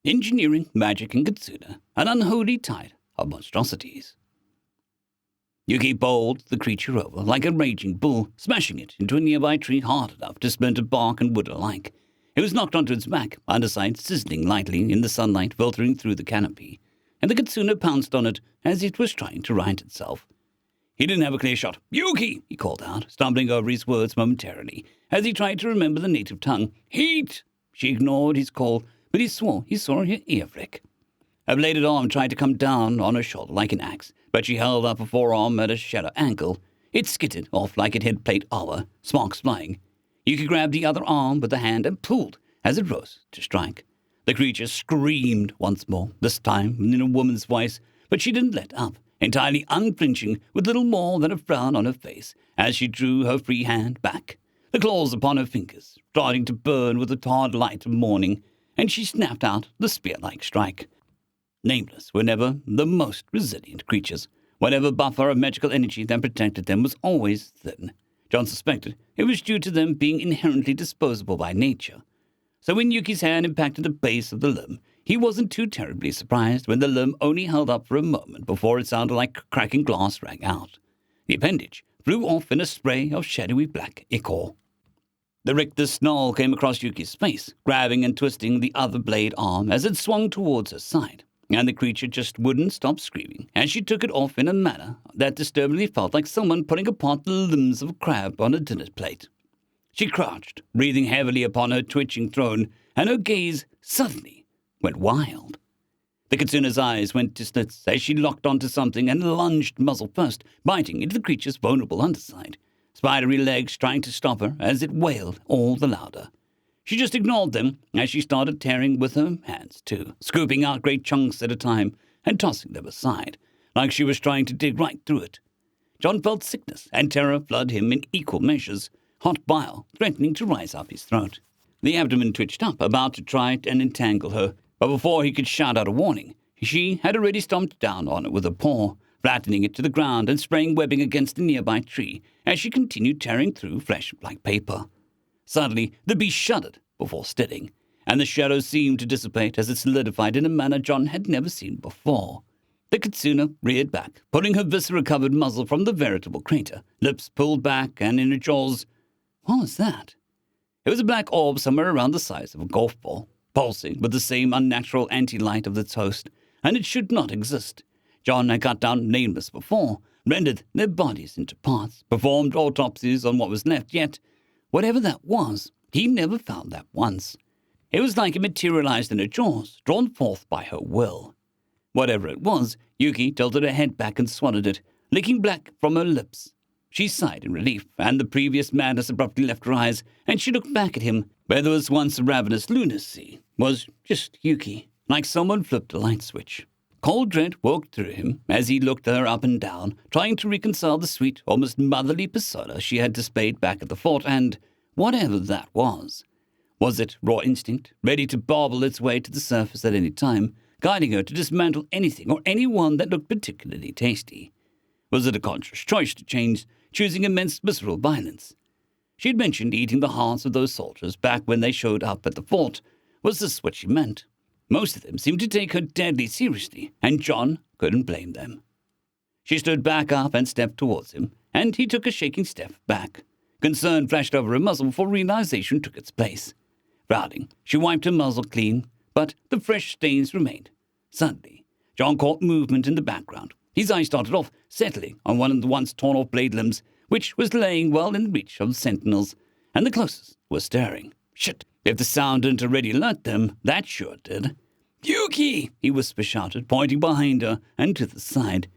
Engineering, Magic, and Kitsune, an unholy tide of monstrosities. Yuki bowled the creature over like a raging bull, smashing it into a nearby tree hard enough to splinter bark and wood alike. It was knocked onto its back, underside sizzling lightly in the sunlight filtering through the canopy, and the Kitsune pounced on it as it was trying to right itself. He didn't have a clear shot. "Yuki!" he called out, stumbling over his words momentarily, as he tried to remember the native tongue. "Heat!" She ignored his call, but he swore he saw her ear flick. A bladed arm tried to come down on her shoulder like an axe, but she held up a forearm at a shadow ankle. It skidded off like it had plate armor, sparks flying. Yuki grabbed the other arm with the hand and pulled as it rose to strike. The creature screamed once more, this time in a woman's voice, but she didn't let up, entirely unflinching, with little more than a frown on her face as she drew her free hand back, the claws upon her fingers starting to burn with the hard light of morning, and she snapped out the spear-like strike. Nameless were never the most resilient creatures. Whatever buffer of magical energy that protected them was always thin. John suspected it was due to them being inherently disposable by nature. So when Yuki's hand impacted the base of the limb, he wasn't too terribly surprised when the limb only held up for a moment before it sounded like cracking glass rang out. The appendage flew off in a spray of shadowy black ichor. The Richter's snarl came across Yuki's face, grabbing and twisting the other blade arm as it swung towards her side, and the creature just wouldn't stop screaming as she took it off in a manner that disturbingly felt like someone pulling apart the limbs of a crab on a dinner plate. She crouched, breathing heavily upon her twitching throne, and her gaze suddenly went wild. The Kitsune's eyes went to slits as she locked onto something and lunged muzzle first, biting into the creature's vulnerable underside, spidery legs trying to stop her as it wailed all the louder. She just ignored them as she started tearing with her hands too, scooping out great chunks at a time and tossing them aside, like she was trying to dig right through it. John felt sickness and terror flood him in equal measures, hot bile threatening to rise up his throat. The abdomen twitched up, about to try and entangle her, but before he could shout out a warning, she had already stomped down on it with a paw, flattening it to the ground and spraying webbing against a nearby tree as she continued tearing through flesh like paper. Suddenly, the beast shuddered before steadying, and the shadows seemed to dissipate as it solidified in a manner John had never seen before. The Kitsune reared back, pulling her viscera-covered muzzle from the veritable crater, lips pulled back, and in her jaws, what was that? It was a black orb somewhere around the size of a golf ball, pulsing with the same unnatural anti-light of its host, and it should not exist. John had cut down Nameless before, rendered their bodies into parts, performed autopsies on what was left, yet whatever that was, he never found that once. It was like it materialized in her jaws, drawn forth by her will. Whatever it was, Yuki tilted her head back and swallowed it, licking black from her lips. She sighed in relief, and the previous madness abruptly left her eyes, and she looked back at him, where there was once a ravenous lunacy, was just Yuki, like someone flipped a light switch. Cold dread woke through him as he looked her up and down, trying to reconcile the sweet, almost motherly persona she had displayed back at the fort, and whatever that was. Was it raw instinct, ready to bobble its way to the surface at any time, guiding her to dismantle anything or anyone that looked particularly tasty? Was it a conscious choice to change, choosing immense visceral violence? She had mentioned eating the hearts of those soldiers back when they showed up at the fort. Was this what she meant? Most of them seemed to take her deadly seriously, and John couldn't blame them. She stood back up and stepped towards him, and he took a shaking step back. Concern flashed over her muzzle before realization took its place. Frowning, she wiped her muzzle clean, but the fresh stains remained. Suddenly, John caught movement in the background. His eye started off, settling on one of the once torn-off blade limbs, which was laying well in reach of the sentinels, and the closest was staring. Shit! If the sound didn't already alert them, that sure did. "Yuki!" he whisper-shouted, pointing behind her and to the side.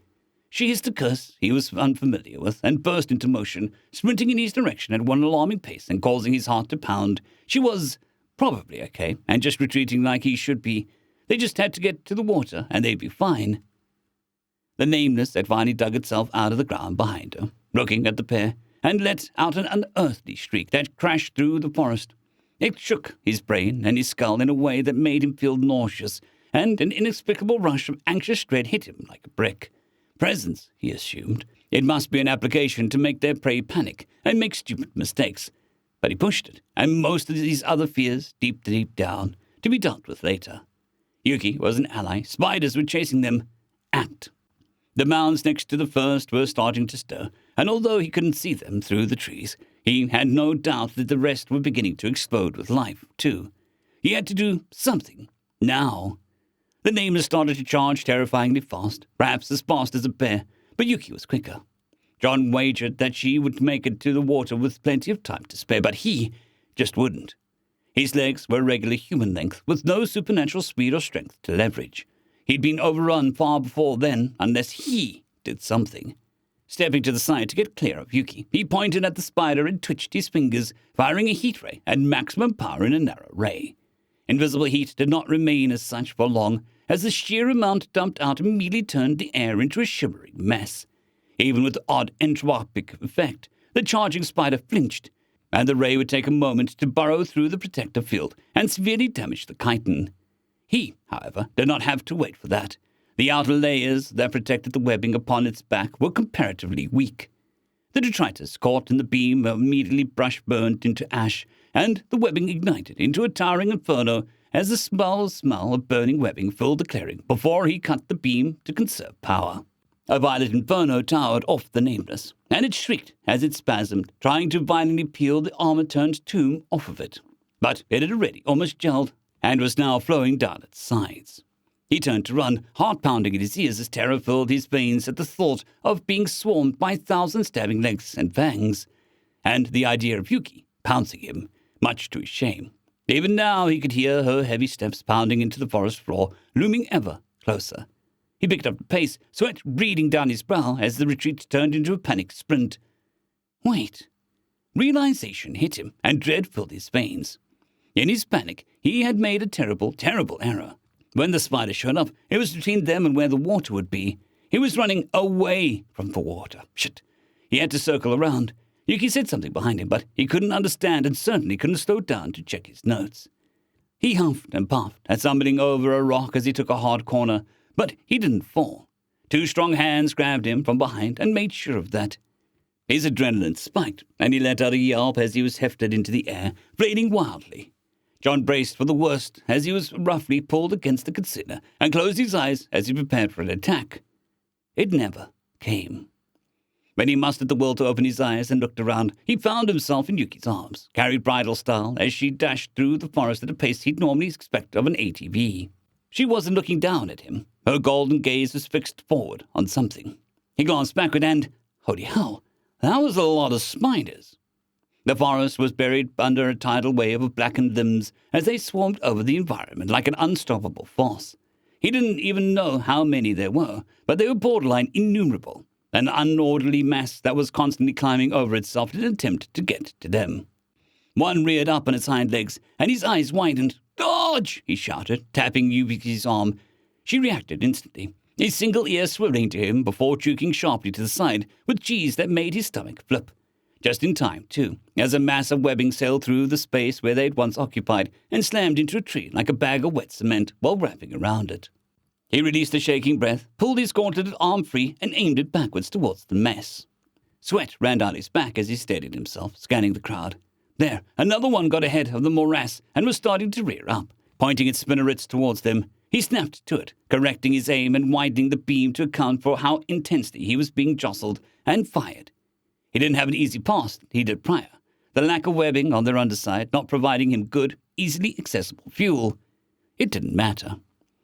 She hissed a curse he was unfamiliar with and burst into motion, sprinting in his direction at one alarming pace and causing his heart to pound. She was probably okay and just retreating like he should be. They just had to get to the water and they'd be fine. The Nameless had finally dug itself out of the ground behind her, looking at the pair, and let out an unearthly shriek that crashed through the forest. It shook his brain and his skull in a way that made him feel nauseous, and an inexplicable rush of anxious dread hit him like a brick. Presence, he assumed. It must be an application to make their prey panic and make stupid mistakes. But he pushed it, and most of these other fears, deep down, to be dealt with later. Yuki was an ally. Spiders were chasing them. Act. The mounds next to the first were starting to stir, and although he couldn't see them through the trees, he had no doubt that the rest were beginning to explode with life, too. He had to do something. Now. The nameless started to charge terrifyingly fast, perhaps as fast as a bear, but Yuki was quicker. John wagered that she would make it to the water with plenty of time to spare, but he just wouldn't. His legs were regular human length, with no supernatural speed or strength to leverage. He'd been overrun far before then, unless he did something. Stepping to the side to get clear of Yuki, he pointed at the spider and twitched his fingers, firing a heat ray at maximum power in a narrow ray. Invisible heat did not remain as such for long, as the sheer amount dumped out immediately turned the air into a shimmering mess. Even with the odd entropic effect, the charging spider flinched, and the ray would take a moment to burrow through the protective field and severely damage the chitin. He, however, did not have to wait for that. The outer layers that protected the webbing upon its back were comparatively weak. The detritus caught in the beam immediately brush-burned into ash, and the webbing ignited into a towering inferno as the smell of burning webbing filled the clearing before he cut the beam to conserve power. A violet inferno towered off the nameless, and it shrieked as it spasmed, trying to violently peel the armor-turned tomb off of it. But it had already almost gelled, and was now flowing down its sides. He turned to run, heart pounding at his ears as terror filled his veins at the thought of being swarmed by 1,000 stabbing legs and fangs, and the idea of Yuki pouncing him, much to his shame. Even now he could hear her heavy steps pounding into the forest floor, looming ever closer. He picked up the pace, sweat breathing down his brow as the retreat turned into a panicked sprint. Wait. Realization hit him, and dread filled his veins. In his panic, he had made a terrible, terrible error. When the spider showed up, it was between them and where the water would be. He was running away from the water. Shit. He had to circle around. Yuki said something behind him, but he couldn't understand and certainly couldn't slow down to check his notes. He huffed and puffed, stumbling over a rock as he took a hard corner, but he didn't fall. 2 strong hands grabbed him from behind and made sure of that. His adrenaline spiked, and he let out a yelp as he was hefted into the air, flailing wildly. John braced for the worst as he was roughly pulled against the Kitsune and closed his eyes as he prepared for an attack. It never came. When he mustered the will to open his eyes and looked around, he found himself in Yuki's arms, carried bridal style as she dashed through the forest at a pace he'd normally expect of an ATV. She wasn't looking down at him. Her golden gaze was fixed forward on something. He glanced backward and, holy hell, that was a lot of spiders. The forest was buried under a tidal wave of blackened limbs as they swarmed over the environment like an unstoppable force. He didn't even know how many there were, but they were borderline innumerable, an unorderly mass that was constantly climbing over itself in an attempt to get to them. One reared up on its hind legs, and his eyes widened. "Dodge!" he shouted, tapping Yuki's arm. She reacted instantly, his single ear swiveling to him before juking sharply to the side with cheese that made his stomach flip. Just in time, too, as a mass of webbing sailed through the space where they'd once occupied and slammed into a tree like a bag of wet cement while wrapping around it. He released a shaking breath, pulled his gauntleted arm free, and aimed it backwards towards the mess. Sweat ran down his back as he steadied himself, scanning the crowd. There, another one got ahead of the morass and was starting to rear up, pointing its spinnerets towards them. He snapped to it, correcting his aim and widening the beam to account for how intensely he was being jostled, and fired. He didn't have an easy pass he did prior, the lack of webbing on their underside not providing him good, easily accessible fuel. It didn't matter.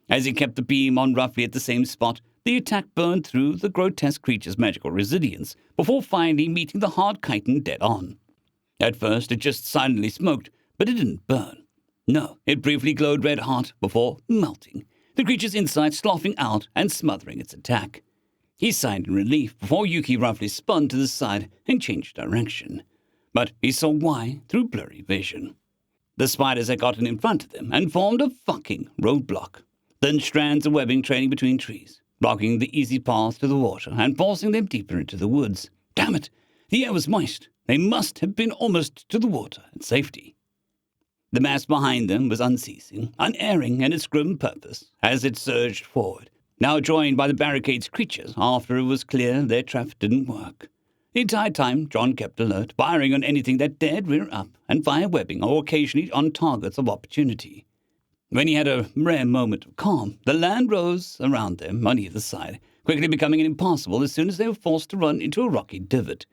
As he kept the beam on roughly at the same spot, the attack burned through the grotesque creature's magical resilience before finally meeting the hard chitin dead on. At first, it just silently smoked, but it didn't burn. No, it briefly glowed red hot before melting, the creature's insides sloughing out and smothering its attack. He sighed in relief before Yuki roughly spun to the side and changed direction. But he saw why through blurry vision. The spiders had gotten in front of them and formed a fucking roadblock. Thin strands of webbing trailing between trees, blocking the easy path to the water and forcing them deeper into the woods. Damn it! The air was moist. They must have been almost to the water and safety. The mass behind them was unceasing, unerring in its grim purpose as it surged forward, now joined by the barricade's creatures after it was clear their trap didn't work. The entire time, John kept alert, firing on anything that dared rear up and fire webbing or occasionally on targets of opportunity. When he had a rare moment of calm, the land rose around them on either side, quickly becoming impassable as soon as they were forced to run into a rocky divot.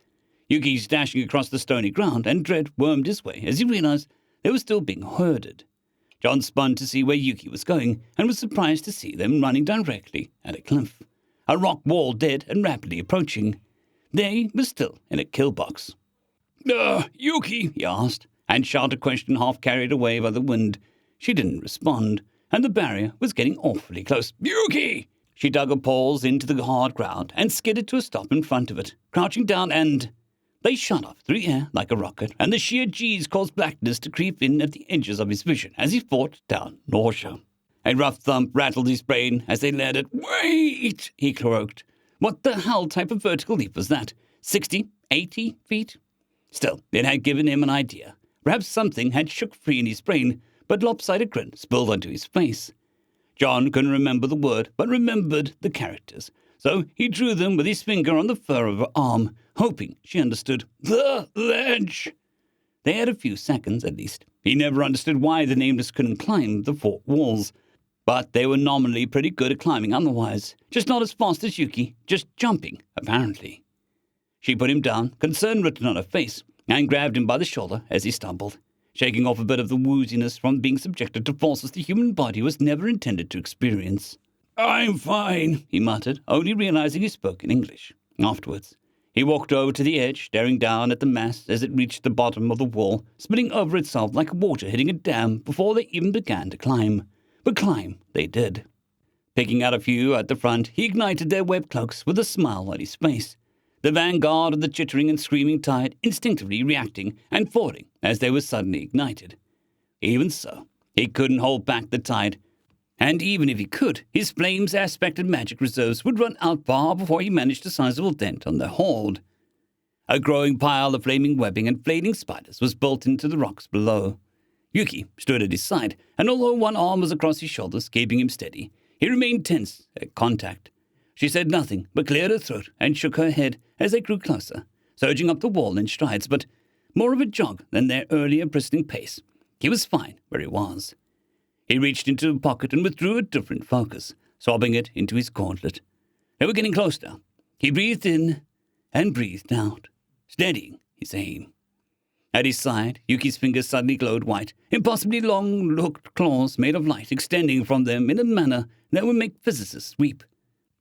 Yuki dashing across the stony ground, and dread wormed his way as he realized they were still being herded. John spun to see where Yuki was going, and was surprised to see them running directly at a cliff. A rock wall dead and rapidly approaching. They were still in a kill box. Yuki, he asked, and shouted a question half carried away by the wind. She didn't respond, and the barrier was getting awfully close. Yuki! She dug her paws into the hard ground and skidded to a stop in front of it, crouching down, and they shot off through the air like a rocket, and the sheer G's caused blackness to creep in at the edges of his vision as he fought down nausea. A rough thump rattled his brain as they led it. Wait, he croaked. What the hell type of vertical leap was that? 60, 80 feet? Still, it had given him an idea. Perhaps something had shook free in his brain, but lopsided grin spilled onto his face. John couldn't remember the word, but remembered the characters, so he drew them with his finger on the fur of her arm, hoping she understood. The ledge! They had a few seconds, at least. He never understood why the Nameless couldn't climb the fort walls, but they were nominally pretty good at climbing otherwise, just not as fast as Yuki, just jumping, apparently. She put him down, concern written on her face, and grabbed him by the shoulder as he stumbled, shaking off a bit of the wooziness from being subjected to forces the human body was never intended to experience. I'm fine, he muttered, only realizing he spoke in English. Afterwards, he walked over to the edge, staring down at the mass as it reached the bottom of the wall, spinning over itself like water hitting a dam before they even began to climb. But climb they did. Picking out a few at the front, he ignited their web cloaks with a smile on his face. The vanguard of the chittering and screaming tide instinctively reacting and falling as they were suddenly ignited. Even so, he couldn't hold back the tide, and even if he could, his flames-aspected magic reserves would run out far before he managed a sizable dent on their hoard. A growing pile of flaming webbing and flaying spiders was built into the rocks below. Yuki stood at his side, and although one arm was across his shoulders, keeping him steady, he remained tense at contact. She said nothing, but cleared her throat and shook her head as they grew closer, surging up the wall in strides, but more of a jog than their earlier bristling pace. He was fine where he was. He reached into a pocket and withdrew a different focus, swabbing it into his gauntlet. They were getting close now. He breathed in and breathed out, steadying his aim. At his side, Yuki's fingers suddenly glowed white, impossibly long-hooked claws made of light extending from them in a manner that would make physicists weep.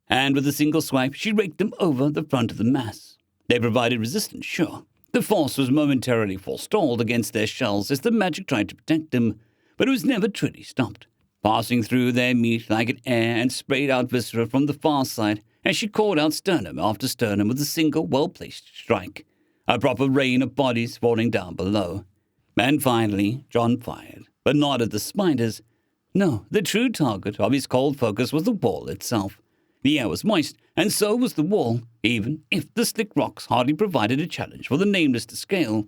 And with a single swipe, she raked them over the front of the mass. They provided resistance, sure. The force was momentarily forestalled against their shells as the magic tried to protect them, but it was never truly stopped, passing through their meat like an air and sprayed out viscera from the far side as she called out sternum after sternum with a single well-placed strike. A proper rain of bodies falling down below. And finally, John fired, but not at the spiders. No, the true target of his cold focus was the wall itself. The air was moist, and so was the wall, even if the slick rocks hardly provided a challenge for the Nameless to scale.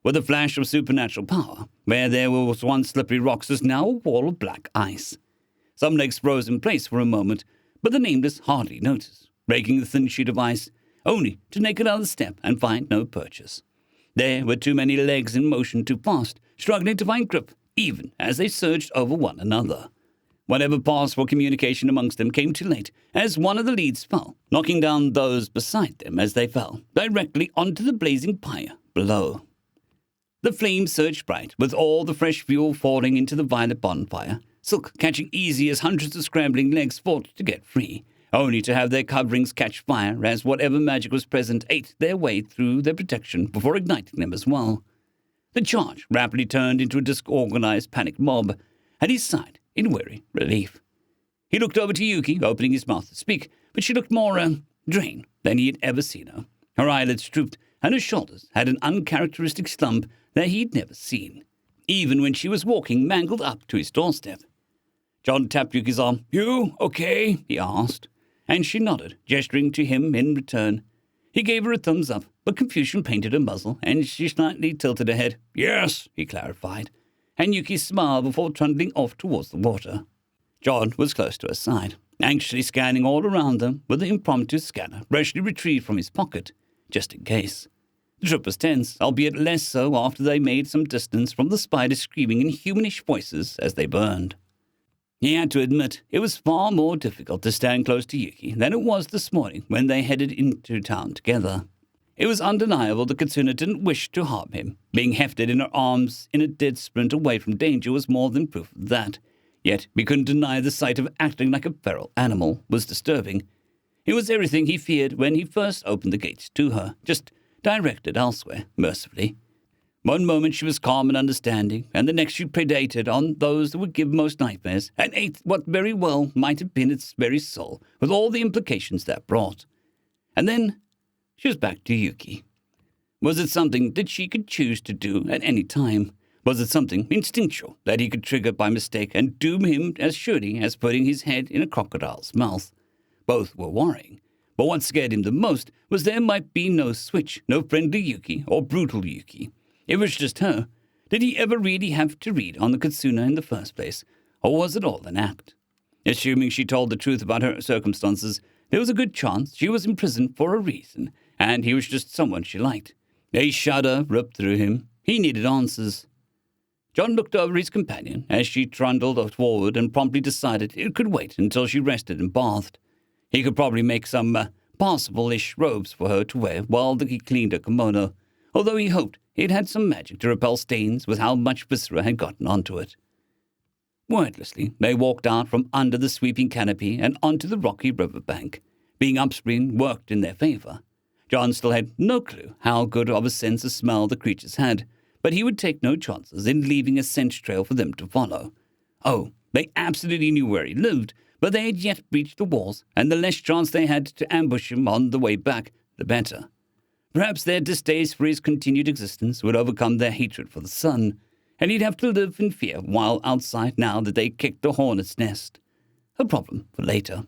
With a flash of supernatural power, where there was once slippery rocks was now a wall of black ice. Some legs froze in place for a moment, but the Nameless hardly noticed, breaking the thin sheet of ice, only to take another step and find no purchase. There were too many legs in motion too fast, struggling to find grip, even as they surged over one another. Whatever passed for communication amongst them came too late, as one of the leads fell, knocking down those beside them as they fell, directly onto the blazing pyre below. The flames surged bright, with all the fresh fuel falling into the violet bonfire, silk catching easy as hundreds of scrambling legs fought to get free, only to have their coverings catch fire as whatever magic was present ate their way through their protection before igniting them as well. The charge rapidly turned into a disorganized panicked mob at his side in weary relief. He looked over to Yuki, opening his mouth to speak, but she looked more drained than he had ever seen her. Her eyelids drooped, and her shoulders had an uncharacteristic slump that he'd never seen, even when she was walking mangled up to his doorstep. John tapped Yuki's arm. "You okay?" he asked, and she nodded, gesturing to him in return. He gave her a thumbs up, but confusion painted her muzzle, and she slightly tilted her head. "Yes," he clarified, and Yuki smiled before trundling off towards the water. John was close to her side, anxiously scanning all around them with the impromptu scanner freshly retrieved from his pocket, just in case. The trip was tense, albeit less so after they made some distance from the spiders screaming in humanish voices as they burned. He had to admit it was far more difficult to stand close to Yuki than it was this morning when they headed into town together. It was undeniable that Kitsune didn't wish to harm him. Being hefted in her arms in a dead sprint away from danger was more than proof of that. Yet he couldn't deny the sight of acting like a feral animal was disturbing. It was everything he feared when he first opened the gates to her, just directed elsewhere, mercifully. One moment she was calm and understanding, and the next she predated on those that would give most nightmares, and ate what very well might have been its very soul, with all the implications that brought. And then she was back to Yuki. Was it something that she could choose to do at any time? Was it something instinctual that he could trigger by mistake and doom him as surely as putting his head in a crocodile's mouth? Both were worrying, but what scared him the most was there might be no switch, no friendly Yuki or brutal Yuki. It was just her. Did he ever really have to read on the Kitsune in the first place, or was it all an act? Assuming she told the truth about her circumstances, there was a good chance she was in prison for a reason, and he was just someone she liked. A shudder ripped through him. He needed answers. John looked over his companion as she trundled forward and promptly decided it could wait until she rested and bathed. He could probably make some passable-ish robes for her to wear while he cleaned her kimono, although he hoped it had some magic to repel stains with how much viscera had gotten onto it. Wordlessly, they walked out from under the sweeping canopy and onto the rocky river bank. Being upstream worked in their favor. John still had no clue how good of a sense of smell the creatures had, but he would take no chances in leaving a scent trail for them to follow. Oh, they absolutely knew where he lived, but they had yet breached the walls, and the less chance they had to ambush him on the way back, the better. Perhaps their distaste for his continued existence would overcome their hatred for the sun, and he'd have to live in fear while outside now that they kicked the hornet's nest. A problem for later.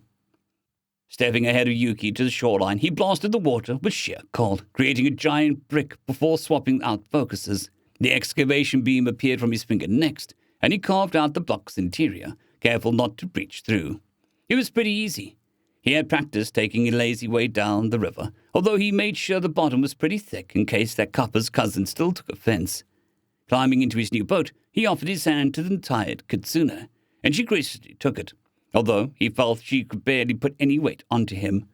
Stepping ahead of Yuki to the shoreline, he blasted the water with sheer cold, creating a giant brick before swapping out focuses. The excavation beam appeared from his finger next, and he carved out the block's interior, careful not to breach through. It was pretty easy. He had practiced taking a lazy way down the river, although he made sure the bottom was pretty thick in case that copper's cousin still took offense. Climbing into his new boat, he offered his hand to the tired Kitsune, and she graciously took it, although he felt she could barely put any weight onto him.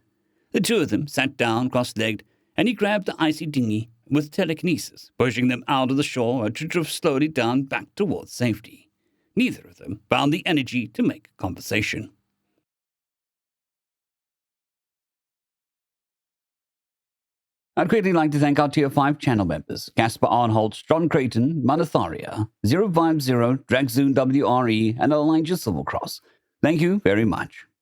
The two of them sat down cross-legged, and he grabbed the icy dinghy with telekinesis, pushing them out of the shore to drift slowly down back towards safety. Neither of them found the energy to make conversation. I'd quickly like to thank our Tier 5 channel members, Casper Arnholtz, John Creighton, Manatharia, 050, Dragzoon WRE, and Elijah Silvercross. Thank you very much.